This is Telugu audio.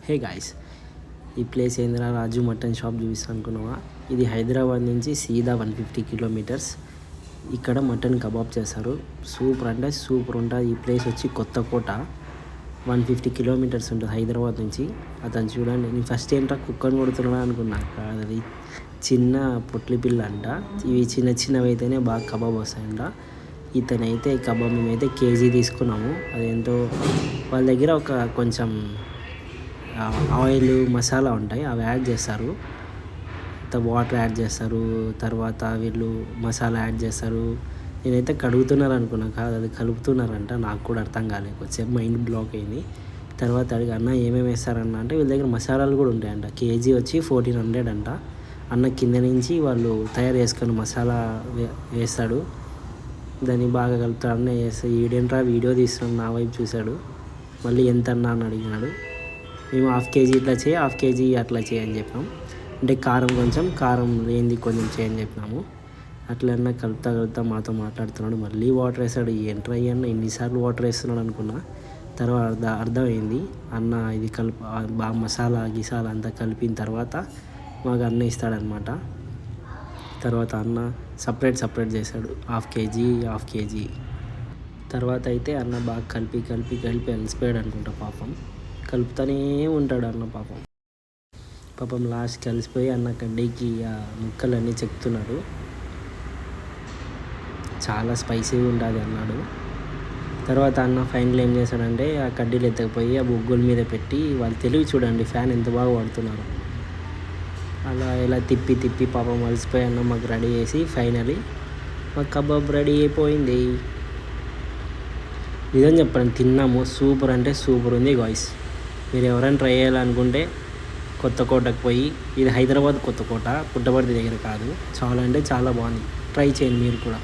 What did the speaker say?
హే గాయ్స్, ఈ ప్లేస్ ఏందిరా రాజు మటన్ షాప్ చూపిస్తాను అనుకున్నావా? ఇది హైదరాబాద్ నుంచి సీదా 150 కిలోమీటర్స్. ఇక్కడ మటన్ కబాబ్ చేస్తారు. సూపర్ అంటే సూపర్ ఉంటుంది. ఈ ప్లేస్ వచ్చి కొత్తకోట, 150 కిలోమీటర్స్ ఉంటుంది హైదరాబాద్ నుంచి. అతను చూడండి, నేను ఫస్ట్ ఏంటో కుక్కని కొడుతున్నా అనుకున్నా. అది చిన్న పొట్లి పిల్ల అంట. ఇవి చిన్న చిన్నవి అయితేనే బాగా కబాబ్ వస్తాయంట. ఇతనైతే కబాబ్ మేమైతే కేజీ తీసుకున్నాము. అదేంటో వాళ్ళ దగ్గర ఒక కొంచెం ఆయిల్ మసాలా ఉంటాయి, అవి యాడ్ చేస్తారు. వాటర్ యాడ్ చేస్తారు, తర్వాత వీళ్ళు మసాలా యాడ్ చేస్తారు. నేనైతే కడుగుతున్నారు అనుకున్నా, కాదు అది కలుపుతున్నారంట. నాకు కూడా అర్థం కాలేదు, కొంచెం మైండ్ బ్లాక్ అయింది. తర్వాత అడిగి, అన్న ఏమేమి వేస్తారన్న అంటే వీళ్ళ దగ్గర మసాలాలు కూడా ఉంటాయంట. కేజీ వచ్చి 1400 అంట. అన్న కింద నుంచి వాళ్ళు తయారు చేసుకొని మసాలా వేస్తాడు. దాన్ని బాగా కలుపుతాడు. అన్న వేస్తాడు. ఈడేంట్రా వీడియో తీస్తున్నాడు, నా వైపు చూశాడు. మళ్ళీ ఎంత అన్నా అని అడిగినాడు. మేము హాఫ్ కేజీ ఇట్లా చేయి, హాఫ్ కేజీ అట్లా చేయని చెప్పినాం. అంటే కారం ఏంది కొంచెం చేయని చెప్పినాము. అట్లన్నా కలుపుతా మాతో మాట్లాడుతున్నాడు. మళ్ళీ వాటర్ వేసాడు. ఏంట్రా అన్న ఎన్నిసార్లు వాటర్ వేస్తున్నాడు అనుకున్నా. తర్వాత అర్థమైంది, అన్న ఇది బాగా మసాలా గిసాలా అంతా కలిపిన తర్వాత మాకు అన్న ఇస్తాడనమాట. తర్వాత అన్న సపరేట్ చేశాడు, హాఫ్ కేజీ. తర్వాత అయితే అన్న బాగా కలిపి అలసిపోయాడు అనుకుంటా పాపం. కలుపుతూనే ఉంటాడు అన్న పాపం లాస్ట్ కలిసిపోయి అన్న కడ్డీకి ఆ ముక్కలన్నీ చెక్తున్నాడు. చాలా స్పైసీగా ఉంటుంది అన్నాడు. తర్వాత అన్న ఫైనల్ ఏం చేశాడంటే ఆ కడ్డీలు ఎత్తకపోయి ఆ బొగ్గుల మీద పెట్టి, వాళ్ళు తెలివి చూడండి, ఫ్యాన్ ఎంత బాగా వాడుతున్నారు. అలా ఇలా తిప్పి పాపం అలసిపోయి అన్న మాకు రెడీ చేసి ఫైనలీ మాకు కబాబ్ రెడీ అయిపోయింది. నిజం చెప్పండి, తిన్నాము. సూపర్ అంటే సూపర్ ఉంది గాయ్స్. మీరు ఎవరైనా ట్రై చేయాలనుకుంటే కొత్తకోటకు పోయి, ఇది హైదరాబాద్ కొత్తకోట, పుట్టపర్తి దగ్గర కాదు. చాలా అంటే చాలా బాగుంది. ట్రై చేయండి మీరు కూడా.